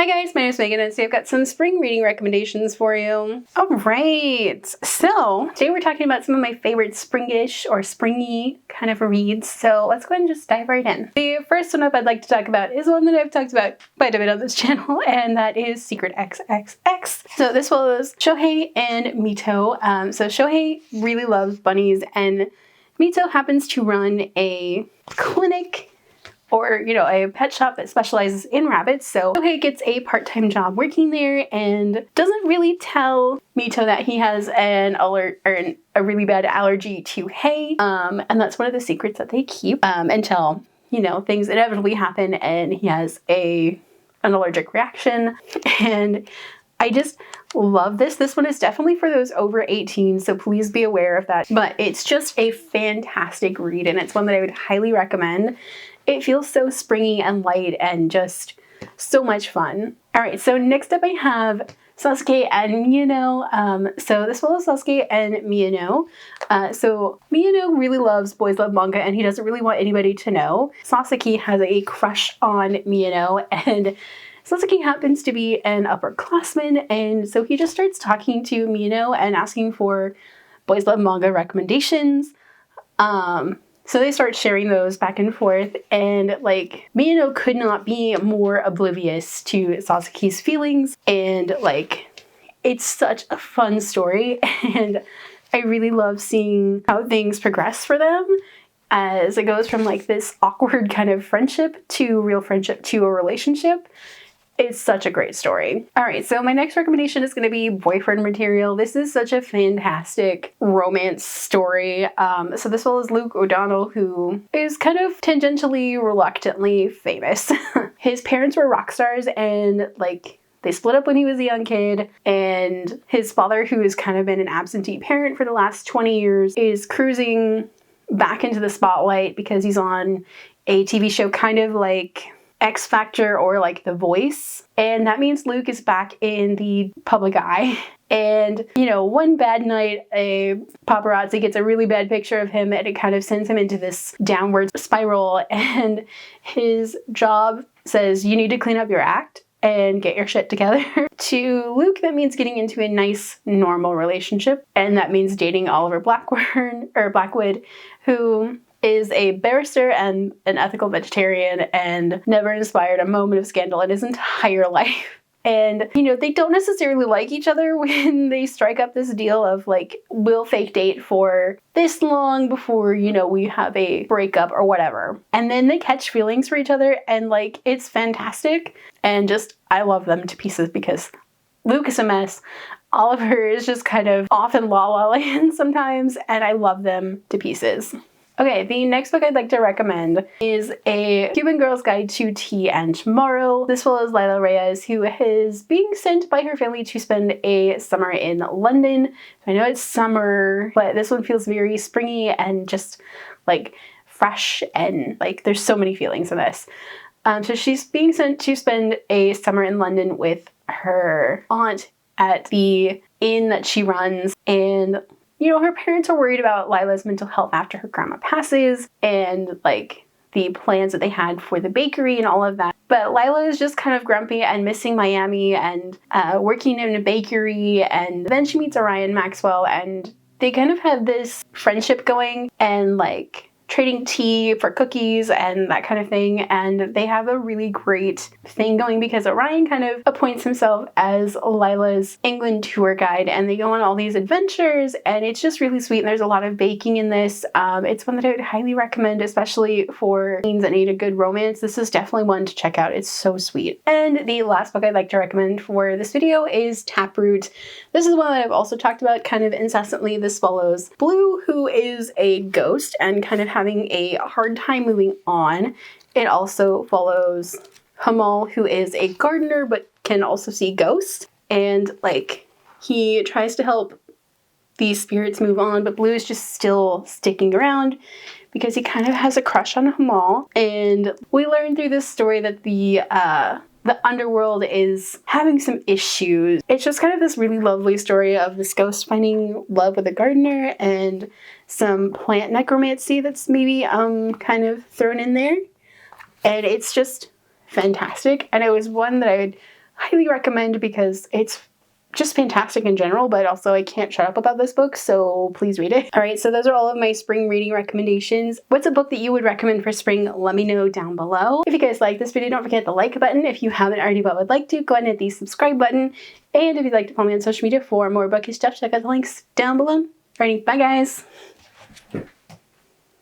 Hi guys, my name is Megan and today I've got some spring reading recommendations for you. Alright, so today we're talking about some of my favorite springish or springy kind of reads, so let's go ahead and just dive right in. The first one up I'd like to talk about is one that I've talked about quite a bit on this channel, and that is Secret XXX. So this follows Shohei and Mito. So Shohei really loves bunnies and Mito happens to run a clinic or, a pet shop that specializes in rabbits. So Shohei gets a part-time job working there and doesn't really tell Mito that he has an alert or a really bad allergy to hay. And that's one of the secrets that they keep until, things inevitably happen and he has an allergic reaction. And I just love this. This one is definitely for those over 18, so please be aware of that. But it's just a fantastic read and it's one that I would highly recommend. It feels so springy and light and just so much fun. Alright, so next up I have Sasuke and Miyano. So this follows Sasuke and Miyano. So Miyano really loves Boys Love Manga and he doesn't really want anybody to know. Sasuke has a crush on Miyano and Sasuke happens to be an upperclassman, and so he just starts talking to Miyano and asking for Boys Love Manga recommendations. So they start sharing those back and forth, and Miyano could not be more oblivious to Sasuke's feelings, and it's such a fun story, and I really love seeing how things progress for them as it goes from this awkward kind of friendship to real friendship to a relationship. It's such a great story. Alright, so my next recommendation is going to be boyfriend material. This is such a fantastic romance story. So this one is Luke O'Donnell, who is kind of tangentially, reluctantly famous. His parents were rock stars and they split up when he was a young kid, and his father, who has kind of been an absentee parent for the last 20 years, is cruising back into the spotlight because he's on a TV show kind of like X Factor or The Voice, and that means Luke is back in the public eye. And one bad night a paparazzi gets a really bad picture of him and it kind of sends him into this downward spiral, and his job says you need to clean up your act and get your shit together. To Luke, that means getting into a nice normal relationship, and that means dating Oliver Blackwood, who is a barrister and an ethical vegetarian and never inspired a moment of scandal in his entire life. And, they don't necessarily like each other when they strike up this deal of we'll fake date for this long before, we have a breakup or whatever. And then they catch feelings for each other and it's fantastic. And just, I love them to pieces because Luke is a mess. Oliver is just kind of off in La La Land sometimes, and I love them to pieces. Okay, the next book I'd like to recommend is A Cuban Girl's Guide to Tea and Tomorrow. This follows Lila Reyes, who is being sent by her family to spend a summer in London. I know it's summer, but this one feels very springy and just fresh, and there's so many feelings in this. So she's being sent to spend a summer in London with her aunt at the inn that she runs, and her parents are worried about Lila's mental health after her grandma passes and the plans that they had for the bakery and all of that. But Lila is just kind of grumpy and missing Miami and working in a bakery, and then she meets Orion Maxwell and they kind of have this friendship going and trading tea for cookies and that kind of thing, and they have a really great thing going because Orion kind of appoints himself as Lila's England tour guide, and they go on all these adventures, and it's just really sweet, and there's a lot of baking in this. It's one that I would highly recommend, especially for teens that need a good romance. This is definitely one to check out. It's so sweet. And the last book I'd like to recommend for this video is Taproot. This is one that I've also talked about kind of incessantly. This follows Blue, who is a ghost and kind of having a hard time moving on. It also follows Hamal, who is a gardener but can also see ghosts, and he tries to help these spirits move on, but Blue is just still sticking around because he kind of has a crush on Hamal. And we learn through this story that the underworld is having some issues. It's just kind of this really lovely story of this ghost finding love with a gardener and some plant necromancy that's maybe kind of thrown in there. And it's just fantastic. And it was one that I would highly recommend because it's just fantastic in general, but also I can't shut up about this book, so please read it. All right, so those are all of my spring reading recommendations. What's a book that you would recommend for spring? Let me know down below. If you guys like this video, don't forget the like button. If you haven't already but would like to, go ahead and hit the subscribe button. And if you'd like to follow me on social media for more bookish stuff, check out the links down below. Alrighty, bye guys.